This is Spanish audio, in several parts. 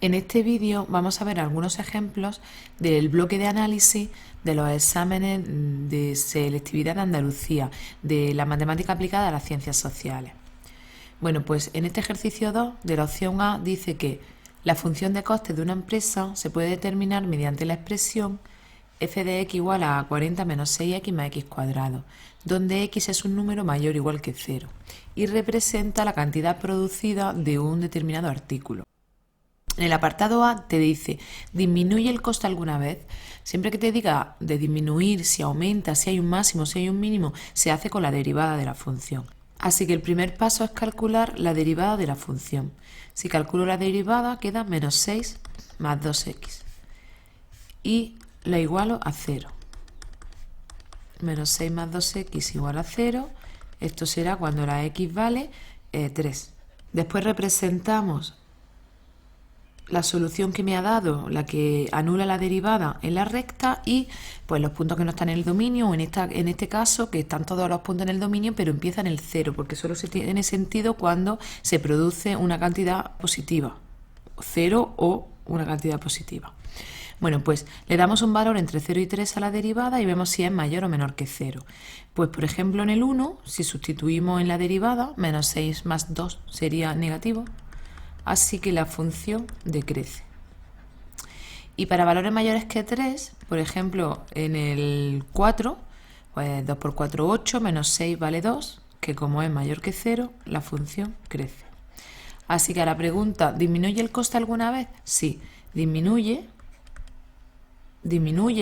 En este vídeo vamos a ver algunos ejemplos del bloque de análisis de los exámenes de selectividad de Andalucía, de la matemática aplicada a las ciencias sociales. Bueno, pues en este ejercicio 2 de la opción A dice que la función de costes de una empresa se puede determinar mediante la expresión f de x igual a 40 menos 6x más x cuadrado, donde x es un número mayor o igual que 0 y representa la cantidad producida de un determinado artículo. En el apartado A te dice, ¿disminuye el coste alguna vez? Siempre que te diga de disminuir, si aumenta, si hay un máximo, si hay un mínimo, se hace con la derivada de la función. Así que el primer paso es calcular la derivada de la función. Si calculo la derivada queda menos 6 más 2x y la igualo a 0. Menos 6 más 2x igual a 0. Esto será cuando la x vale 3. Después representamos la solución que me ha dado, la que anula la derivada en la recta y pues los puntos que no están en el dominio, o en este caso que están todos los puntos en el dominio pero empieza en el 0, porque solo se tiene sentido cuando se produce una cantidad positiva, 0 o una cantidad positiva. Bueno, pues le damos un valor entre 0 y 3 a la derivada y vemos si es mayor o menor que 0. Pues por ejemplo en el 1, si sustituimos en la derivada, menos 6 más 2 sería negativo. Así que la función decrece. Y para valores mayores que 3, por ejemplo, en el 4, pues 2 por 4, 8, menos 6 vale 2, que como es mayor que 0, la función crece. Así que a la pregunta, ¿disminuye el coste alguna vez? Sí, disminuye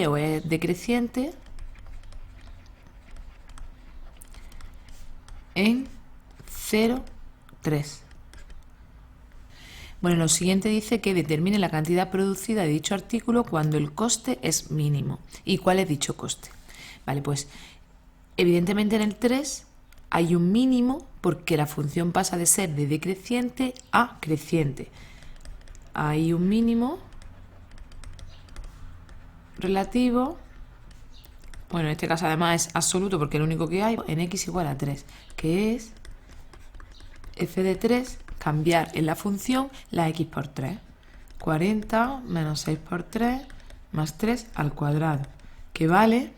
o es decreciente en 0, 3. Bueno, lo siguiente dice que determine la cantidad producida de dicho artículo cuando el coste es mínimo. ¿Y cuál es dicho coste? Vale, pues evidentemente en el 3 hay un mínimo porque la función pasa de ser de decreciente a creciente. Hay un mínimo relativo, bueno, en este caso además es absoluto porque es lo único que hay, en x igual a 3, que es f de 3, cambiar en la función la x por 3. 40 menos 6 por 3 más 3 al cuadrado, que vale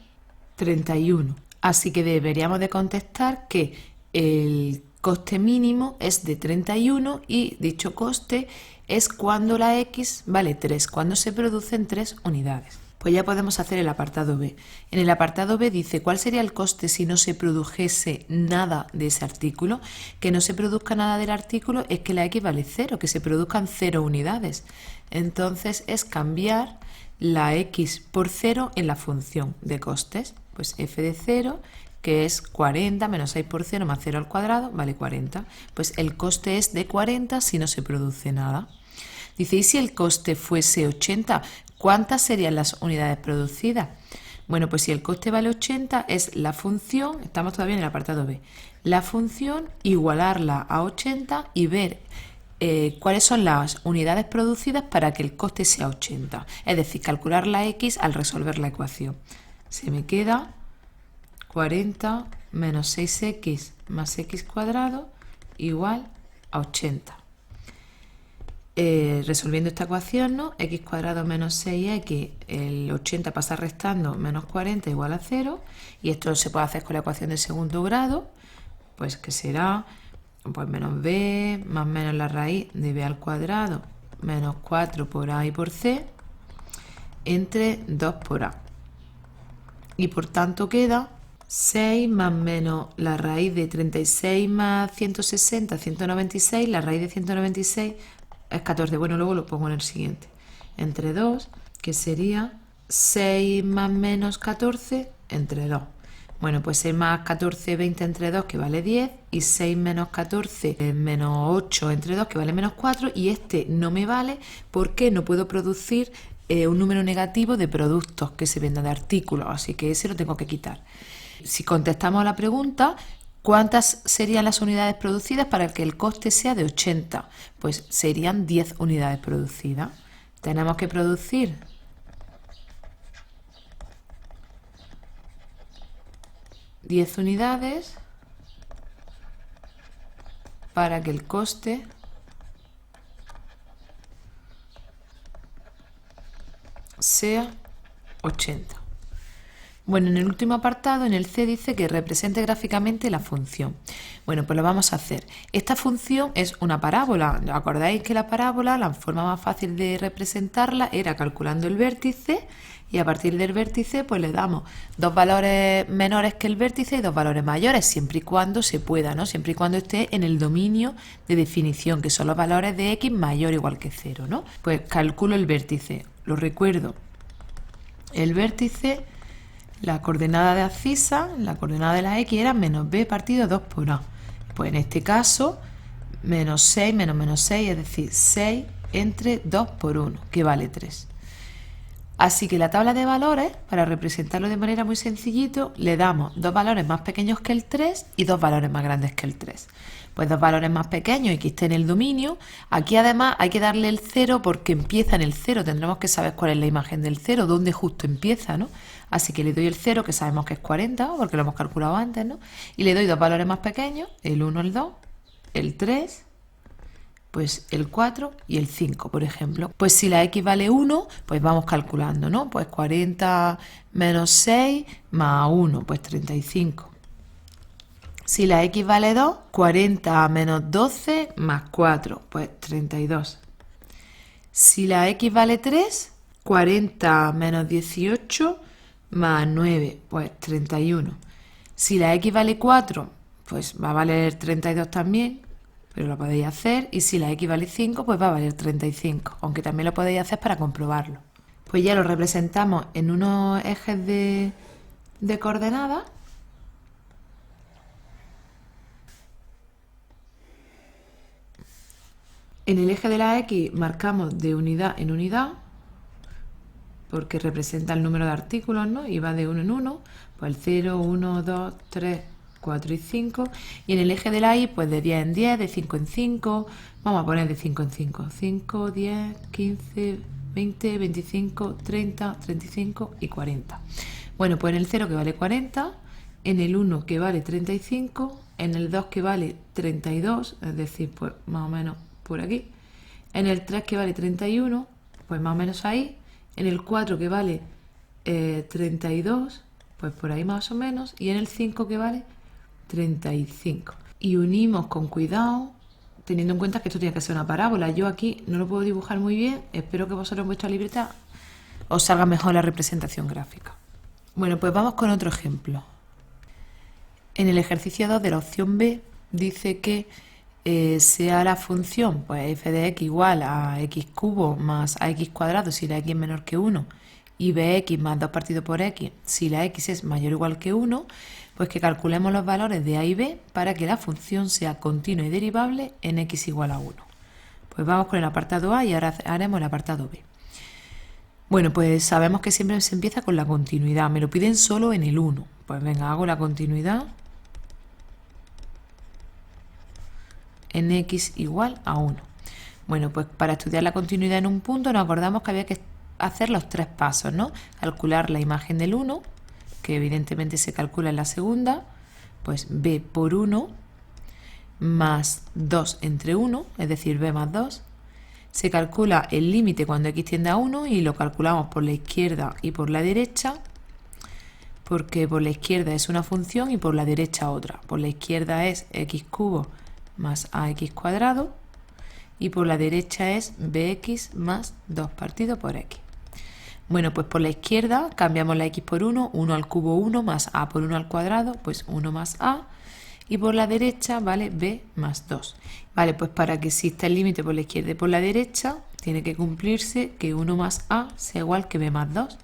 31. Así que deberíamos de contestar que el coste mínimo es de 31 y dicho coste es cuando la x vale 3, cuando se producen 3 unidades. Pues ya podemos hacer el apartado B. En el apartado B dice cuál sería el coste si no se produjese nada de ese artículo. Que no se produzca nada del artículo es que la x vale 0, que se produzcan 0 unidades. Entonces es cambiar la x por 0 en la función de costes. Pues f de 0, que es 40 menos 6 por 0 más 0 al cuadrado, vale 40. Pues el coste es de 40 si no se produce nada. Dice, ¿y si el coste fuese 80? ¿Cuántas serían las unidades producidas? Bueno, pues si el coste vale 80 es la función, estamos todavía en el apartado B, la función igualarla a 80 y ver cuáles son las unidades producidas para que el coste sea 80. Es decir, calcular la x al resolver la ecuación. Se me queda 40 menos 6x más x cuadrado igual a 80. Resolviendo esta ecuación, ¿no? X cuadrado menos 6x, el 80 pasa restando, menos 40 igual a 0, y esto se puede hacer con la ecuación de segundo grado, pues que será pues menos b más menos la raíz de b al cuadrado menos 4 por a y por c entre 2 por a. Y por tanto queda 6 más menos la raíz de 36 más 160, 196, la raíz de 196 es 14, bueno, luego lo pongo en el siguiente, entre 2, que sería 6 más menos 14 entre 2. Bueno, pues 6 más 14, 20 entre 2, que vale 10, y 6 menos 14 menos 8 entre 2, que vale menos 4, y este no me vale porque no puedo producir un número negativo de productos que se vendan de artículos, así que ese lo tengo que quitar. Si contestamos a la pregunta, ¿cuántas serían las unidades producidas para que el coste sea de 80? Pues serían 10 unidades producidas. Tenemos que producir 10 unidades para que el coste sea 80. Bueno, en el último apartado, en el C, dice que represente gráficamente la función. Bueno, pues lo vamos a hacer. Esta función es una parábola. ¿Acordáis que la parábola, la forma más fácil de representarla era calculando el vértice y a partir del vértice pues le damos dos valores menores que el vértice y dos valores mayores, siempre y cuando se pueda, ¿no? Siempre y cuando esté en el dominio de definición, que son los valores de x mayor o igual que 0, ¿no? Pues calculo el vértice. Lo recuerdo. El vértice... La coordenada de abscisa, la coordenada de la x era menos b partido 2 por a. Pues en este caso, menos 6 menos menos 6, es decir, 6 entre 2 por 1, que vale 3. Así que la tabla de valores, para representarlo de manera muy sencillito, le damos dos valores más pequeños que el 3 y dos valores más grandes que el 3. Pues dos valores más pequeños y que esté en el dominio. Aquí además hay que darle el 0 porque empieza en el 0. Tendremos que saber cuál es la imagen del 0, dónde justo empieza, ¿no? Así que le doy el 0, que sabemos que es 40, porque lo hemos calculado antes, ¿no? Y le doy dos valores más pequeños, el 1, el 2, el 3, pues el 4 y el 5, por ejemplo. Pues si la x vale 1, pues vamos calculando, ¿no? Pues 40 menos 6 más 1, pues 35. Si la x vale 2, 40 menos 12 más 4, pues 32. Si la x vale 3, 40 menos 18 más 9, pues 31. Si la x vale 4, pues va a valer 32 también, pero lo podéis hacer. Y si la x vale 5, pues va a valer 35, aunque también lo podéis hacer para comprobarlo. Pues ya lo representamos en unos ejes de coordenadas. En el eje de la x marcamos de unidad en unidad, porque representa el número de artículos, ¿no? Y va de 1 en 1, pues el 0, 1, 2, 3, 4 y 5. Y en el eje de la y, pues de 10 en 10, de 5 en 5, vamos a poner de 5 en 5. 5, 10, 15, 20, 25, 30, 35 y 40. Bueno, pues en el 0 que vale 40, en el 1 que vale 35, en el 2 que vale 32, es decir, pues más o menos por aquí. En el 3 que vale 31, pues más o menos ahí. En el 4 que vale 32, pues por ahí más o menos. Y en el 5 que vale 35. Y unimos con cuidado, teniendo en cuenta que esto tiene que ser una parábola. Yo aquí no lo puedo dibujar muy bien. Espero que vosotros en vuestra libreta os salga mejor la representación gráfica. Bueno, pues vamos con otro ejemplo. En el ejercicio 2 de la opción B dice que sea la función pues f de x igual a x cubo más ax cuadrado si la x es menor que 1 y bx más 2 partido por x si la x es mayor o igual que 1, pues que calculemos los valores de a y b para que la función sea continua y derivable en x igual a 1. Pues vamos con el apartado A y ahora haremos el apartado B. Bueno, pues sabemos que siempre se empieza con la continuidad. Me lo piden solo en el 1. Pues venga, hago la continuidad en x igual a 1. Bueno, pues para estudiar la continuidad en un punto nos acordamos que había que hacer los tres pasos, ¿no? Calcular la imagen del 1, que evidentemente se calcula en la segunda, pues b por 1 más 2 entre 1, es decir, b más 2. Se calcula el límite cuando x tiende a 1 y lo calculamos por la izquierda y por la derecha, porque por la izquierda es una función y por la derecha otra. Por la izquierda es x cubo más ax cuadrado y por la derecha es bx más 2 partido por x. Bueno, pues por la izquierda cambiamos la x por 1, 1 al cubo 1 más a por 1 al cuadrado, pues 1 más a, y por la derecha vale b más 2. Vale, pues para que exista el límite por la izquierda y por la derecha tiene que cumplirse que 1 más a sea igual que b más 2.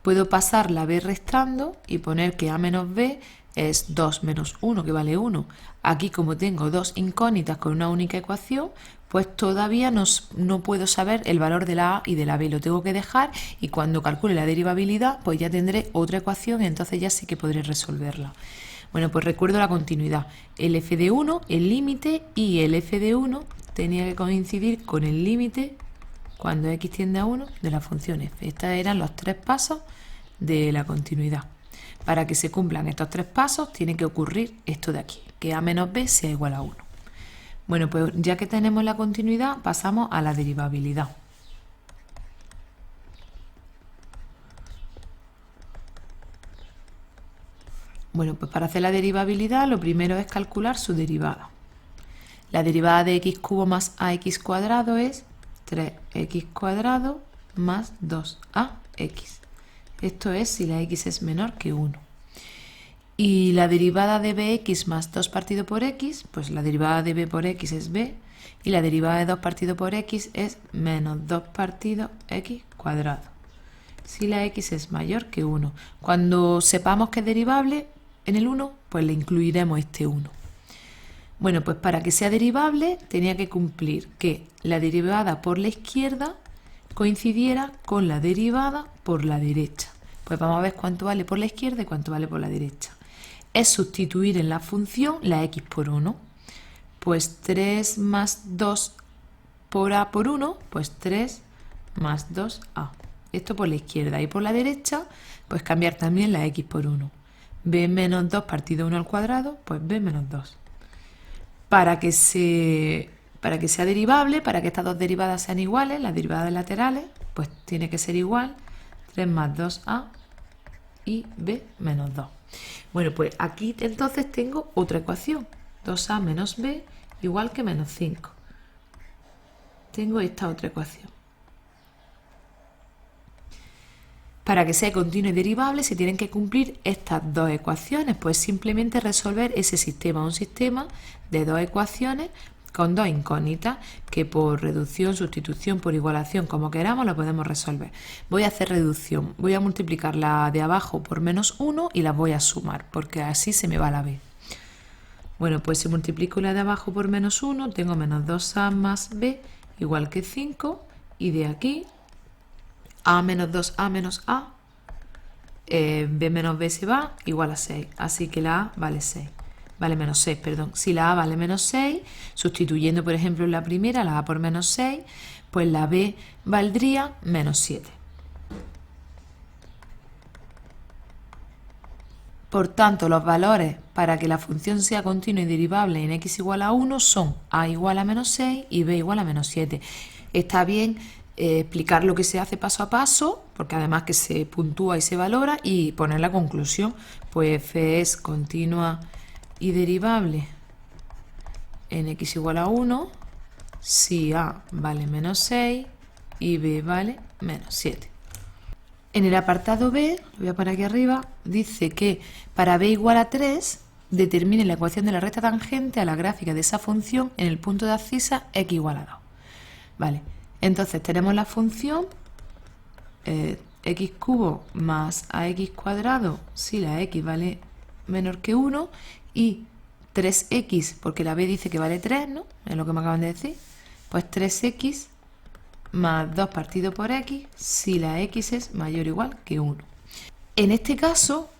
Puedo pasar la b restando y poner que a menos b es 2 menos 1, que vale 1. Aquí, como tengo dos incógnitas con una única ecuación, pues todavía no puedo saber el valor de la a y de la b. Lo tengo que dejar y cuando calcule la derivabilidad, pues ya tendré otra ecuación y entonces ya sí que podré resolverla. Bueno, pues recuerdo la continuidad. El f de 1, el límite, y el f de 1 tenía que coincidir con el límite cuando x tiende a 1 de la función f. Estos eran los tres pasos de la continuidad. Para que se cumplan estos tres pasos tiene que ocurrir esto de aquí, que a menos b sea igual a 1. Bueno, pues ya que tenemos la continuidad, pasamos a la derivabilidad. Bueno, pues para hacer la derivabilidad lo primero es calcular su derivada. La derivada de x cubo más ax cuadrado es 3x cuadrado más 2ax. Esto es si la x es menor que 1. Y la derivada de bx más 2 partido por x, pues la derivada de b por x es b. Y la derivada de 2 partido por x es menos 2 partido x cuadrado. Si la x es mayor que 1. Cuando sepamos que es derivable en el 1, pues le incluiremos este 1. Bueno, pues para que sea derivable tenía que cumplir que la derivada por la izquierda coincidiera con la derivada por la derecha. Pues vamos a ver cuánto vale por la izquierda y cuánto vale por la derecha. Es sustituir en la función la x por 1. Pues 3 más 2 por a por 1, pues 3 más 2a. Esto por la izquierda. Y por la derecha, pues cambiar también la x por 1. b menos 2 partido 1 al cuadrado, pues b menos 2. Para que sea derivable, para que estas dos derivadas sean iguales, las derivadas laterales, pues tiene que ser igual 3 más 2a y b menos 2. Bueno, pues aquí entonces tengo otra ecuación. 2a menos b igual que menos 5. Tengo esta otra ecuación. Para que sea continuo y derivable se tienen que cumplir estas dos ecuaciones, pues simplemente resolver ese sistema, un sistema de dos ecuaciones con dos incógnitas que por reducción, sustitución, por igualación, como queramos, lo podemos resolver. Voy a hacer reducción, voy a multiplicar la de abajo por menos 1 y las voy a sumar, porque así se me va la b. Bueno, pues si multiplico la de abajo por menos 1, tengo menos 2a más b igual que 5, y de aquí a menos 2a menos a, b menos b se va, igual a 6. Así que la a vale 6. Vale menos 6, perdón. Si la a vale menos 6, sustituyendo por ejemplo en la primera la a por menos 6, pues la b valdría menos 7. Por tanto, los valores para que la función sea continua y derivable en x igual a 1 son a igual a menos 6 y b igual a menos 7. Está bien explicar lo que se hace paso a paso, porque además que se puntúa y se valora, y poner la conclusión, pues f es continua y derivable en x igual a 1 si a vale menos 6 y b vale menos 7. En el apartado B, lo voy a poner aquí arriba, dice que para b igual a 3 determine la ecuación de la recta tangente a la gráfica de esa función en el punto de abscisa x igual a 2. Vale. Entonces tenemos la función x cubo más ax cuadrado si la x vale menor que 1 y 3x, porque la b dice que vale 3, ¿no? Es lo que me acaban de decir. Pues 3x más 2 partido por x si la x es mayor o igual que 1. En este caso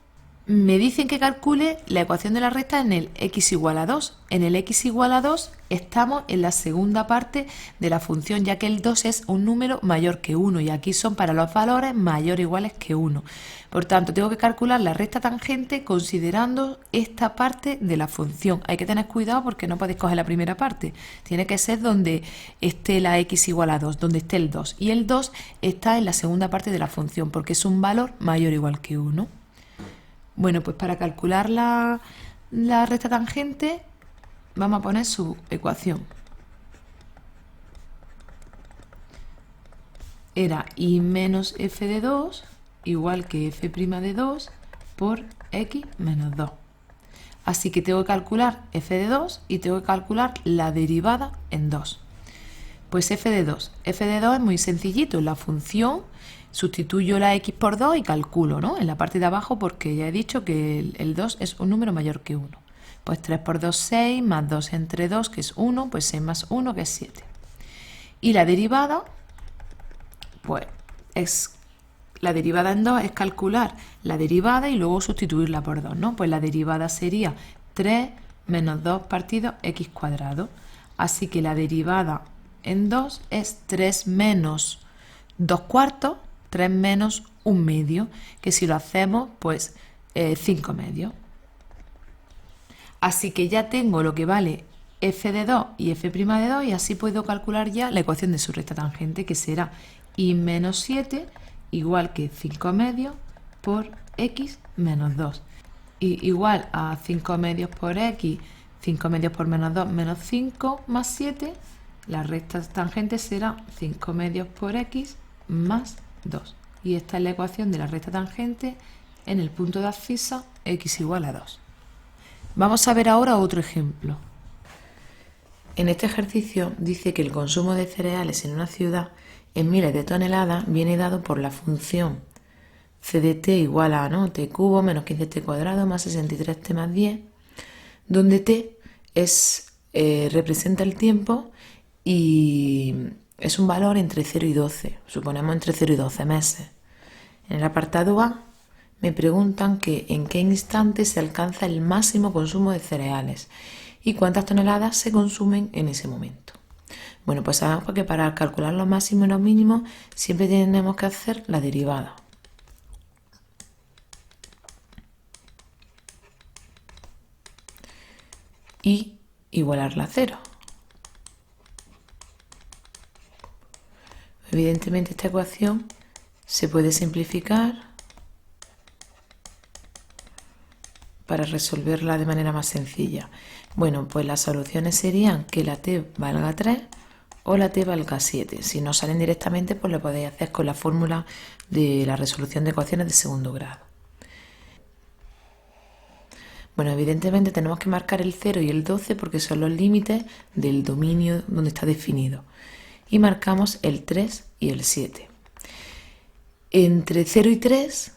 me dicen que calcule la ecuación de la recta en el x igual a 2. En el x igual a 2 estamos en la segunda parte de la función, ya que el 2 es un número mayor que 1 y aquí son para los valores mayor o iguales que 1. Por tanto, tengo que calcular la recta tangente considerando esta parte de la función. Hay que tener cuidado porque no podéis coger la primera parte. Tiene que ser donde esté la x igual a 2, donde esté el 2. Y el 2 está en la segunda parte de la función porque es un valor mayor o igual que 1. Bueno, pues para calcular la recta tangente vamos a poner su ecuación. Era y menos f de 2 igual que f' de 2 por x menos 2. Así que tengo que calcular f de 2 y tengo que calcular la derivada en 2. Pues f de 2. F de 2 es muy sencillito. La función sustituyo la x por 2 y calculo, ¿no? En la parte de abajo porque ya he dicho que el 2 es un número mayor que 1. Pues 3 por 2, 6, más 2 entre 2, que es 1, pues 6 más 1, que es 7. Y la derivada, pues la derivada en 2 es calcular la derivada y luego sustituirla por 2, ¿no? Pues la derivada sería 3 menos 2 partido x cuadrado. Así que la derivada en 2 es 3 menos 2 cuartos, 3 menos 1 medio, que si lo hacemos, pues 5 medios. Así que ya tengo lo que vale f de 2 y f' de 2 y así puedo calcular ya la ecuación de su recta tangente, que será y menos 7 igual que 5 medios por x menos 2. y igual a 5 medios por x, 5 medios por menos 2 menos 5 más 7, la recta tangente será 5 medios por x más 2. Y esta es la ecuación de la recta tangente en el punto de abscisa x igual a 2. Vamos a ver ahora otro ejemplo. En este ejercicio dice que el consumo de cereales en una ciudad en miles de toneladas viene dado por la función c de t igual a t cubo menos 15t cuadrado más 63t más 10, donde t representa el tiempo y es un valor entre 0 y 12, suponemos entre 0 y 12 meses. En el apartado A me preguntan que en qué instante se alcanza el máximo consumo de cereales y cuántas toneladas se consumen en ese momento. Bueno, pues sabemos que para calcular los máximos y los mínimos siempre tenemos que hacer la derivada. Y igualarla a 0. Evidentemente esta ecuación se puede simplificar para resolverla de manera más sencilla. Bueno, pues las soluciones serían que la t valga 3 o la t valga 7. Si no salen directamente, pues lo podéis hacer con la fórmula de la resolución de ecuaciones de segundo grado. Bueno, evidentemente tenemos que marcar el 0 y el 12 porque son los límites del dominio donde está definido. Y marcamos el 3 y el 7. Entre 0 y 3,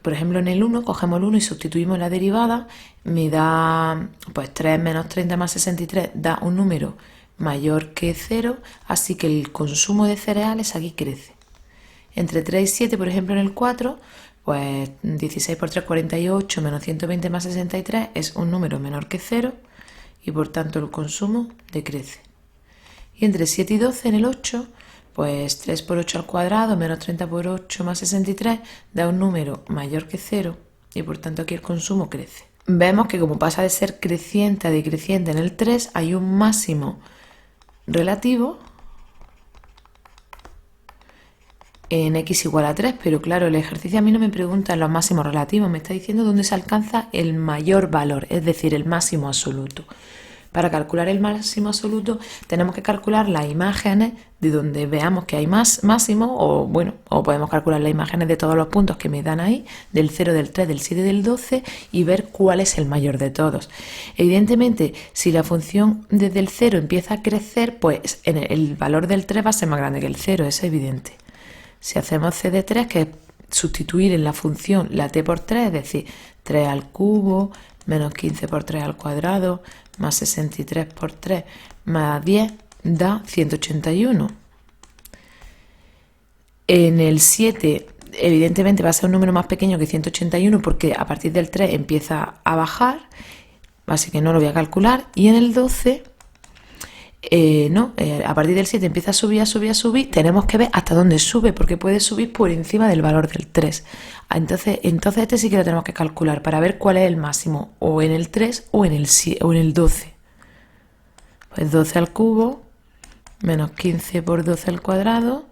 por ejemplo en el 1, cogemos el 1 y sustituimos la derivada, me da pues 3 menos 30 más 63 da un número mayor que 0, así que el consumo de cereales aquí crece. Entre 3 y 7, por ejemplo en el 4, pues 16 por 3, 48, menos 120 más 63 es un número menor que 0 y por tanto el consumo decrece. Y entre 7 y 12 en el 8, pues 3 por 8 al cuadrado menos 30 por 8 más 63 da un número mayor que 0 y por tanto aquí el consumo crece. Vemos que como pasa de ser creciente a decreciente en el 3, hay un máximo relativo en x igual a 3, pero claro, el ejercicio a mí no me pregunta los máximos relativos, me está diciendo dónde se alcanza el mayor valor, es decir, el máximo absoluto. Para calcular el máximo absoluto tenemos que calcular las imágenes de donde veamos que hay más máximo o podemos calcular las imágenes de todos los puntos que me dan ahí, del 0, del 3, del 7 y del 12 y ver cuál es el mayor de todos. Evidentemente, si la función desde el 0 empieza a crecer, pues el valor del 3 va a ser más grande que el 0, es evidente. Si hacemos c de 3, que es sustituir en la función la t por 3, es decir, 3 al cubo menos 15 por 3 al cuadrado más 63 por 3 más 10 da 181. En el 7 evidentemente va a ser un número más pequeño que 181 porque a partir del 3 empieza a bajar, así que no lo voy a calcular. Y en el 12 a partir del 7 empieza a subir, a subir, a subir. Tenemos que ver hasta dónde sube, porque puede subir por encima del valor del 3. Entonces este sí que lo tenemos que calcular para ver cuál es el máximo, o en el 3 o en el 12. Pues 12 al cubo, menos 15 por 12 al cuadrado,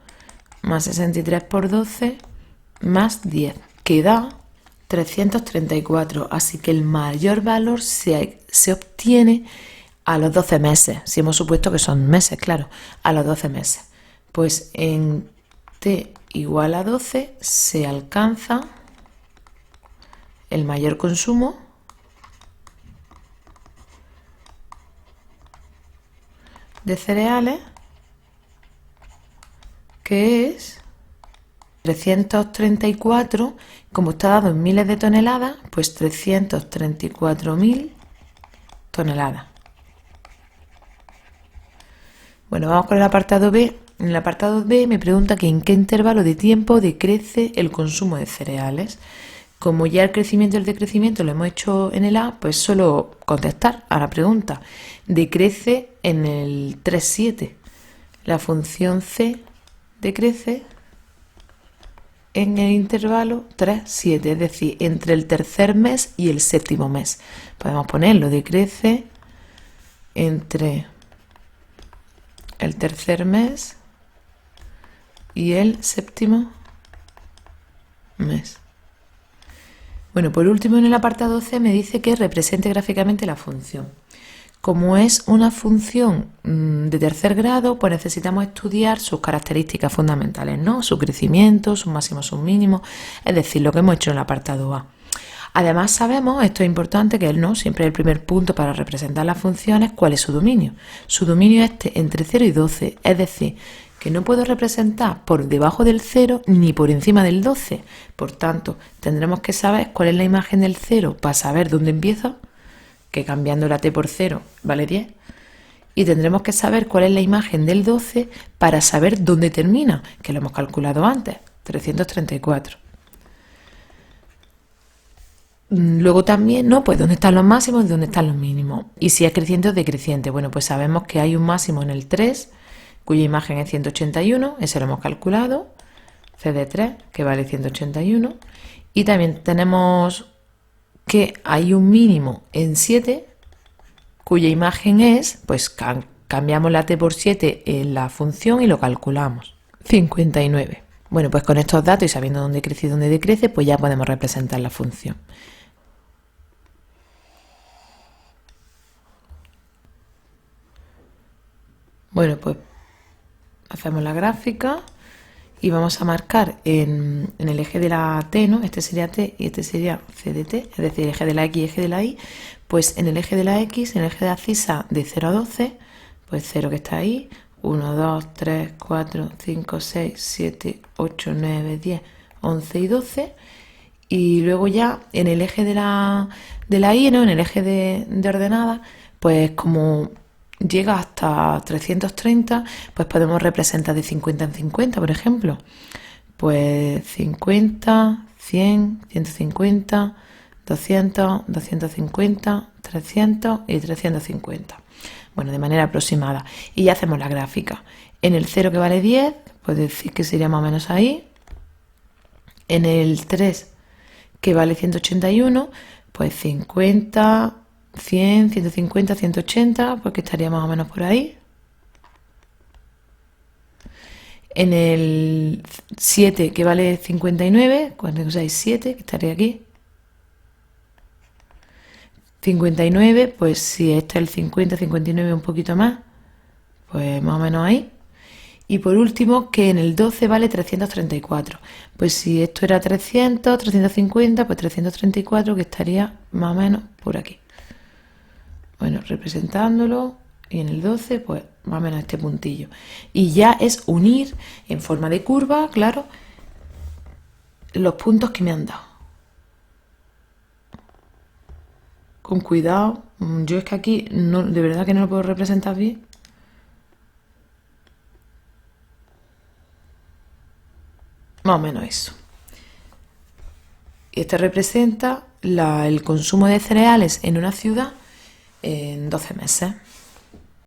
más 63 por 12, más 10, que da 334. Así que el mayor valor se obtiene a los 12 meses, si hemos supuesto que son meses, claro, a los 12 meses. Pues en t igual a 12 se alcanza el mayor consumo de cereales, que es 334, como está dado en miles de toneladas, pues 334.000 toneladas. Bueno, vamos con el apartado B. En el apartado B me pregunta que en qué intervalo de tiempo decrece el consumo de cereales. Como ya el crecimiento y el decrecimiento lo hemos hecho en el A, pues solo contestar a la pregunta. Decrece en el 3,7. La función C decrece en el intervalo 3,7, es decir, entre el tercer mes y el séptimo mes. Podemos ponerlo, decrece entre el tercer mes y el séptimo mes. Bueno, por último en el apartado C me dice que represente gráficamente la función. Como es una función de tercer grado, pues necesitamos estudiar sus características fundamentales, ¿no? Su crecimiento, sus máximos, sus mínimos, es decir, lo que hemos hecho en el apartado A. Además sabemos, esto es importante, que el no siempre es el primer punto para representar las funciones, ¿cuál es su dominio? Su dominio es entre 0 y 12, es decir, que no puedo representar por debajo del 0 ni por encima del 12. Por tanto, tendremos que saber cuál es la imagen del 0 para saber dónde empieza, que cambiando la t por 0 vale 10. Y tendremos que saber cuál es la imagen del 12 para saber dónde termina, que lo hemos calculado antes, 334. Luego también, ¿no? Pues dónde están los máximos y dónde están los mínimos. Y si es creciente o decreciente. Bueno, pues sabemos que hay un máximo en el 3, cuya imagen es 181, ese lo hemos calculado, C de 3, que vale 181. Y también tenemos que hay un mínimo en 7, cuya imagen es, pues cambiamos la t por 7 en la función y lo calculamos, 59. Bueno, pues con estos datos y sabiendo dónde crece y dónde decrece, pues ya podemos representar la función. Bueno, pues hacemos la gráfica y vamos a marcar en el eje de la t, ¿no? Este sería t y este sería c de t, es decir, eje de la x y eje de la y. Pues en el eje de la x, en el eje de abscisa de 0 a 12, pues 0 que está ahí, 1, 2, 3, 4, 5, 6, 7, 8, 9, 10, 11 y 12. Y luego ya en el eje de la y, ¿no? En el eje de ordenada, pues como llega hasta 330, pues podemos representar de 50 en 50, por ejemplo. Pues 50, 100, 150, 200, 250, 300 y 350. Bueno, de manera aproximada. Y ya hacemos la gráfica. En el 0 que vale 10, pues decir que sería más o menos ahí. En el 3 que vale 181, pues 50, 100, 150, 180, pues que estaría más o menos por ahí. En el 7 que vale 59, cuando usáis 7, que estaría aquí. 59, pues si este es el 50, 59 un poquito más, pues más o menos ahí. Y por último, que en el 12 vale 334. Pues si esto era 300, 350, pues 334, que estaría más o menos por aquí. Bueno, representándolo, y en el 12, pues más o menos este puntillo. Y ya es unir en forma de curva, claro, los puntos que me han dado. Con cuidado, yo es que aquí no, de verdad que no lo puedo representar bien. Más o menos eso. Y este representa el consumo de cereales en una ciudad en 12 meses.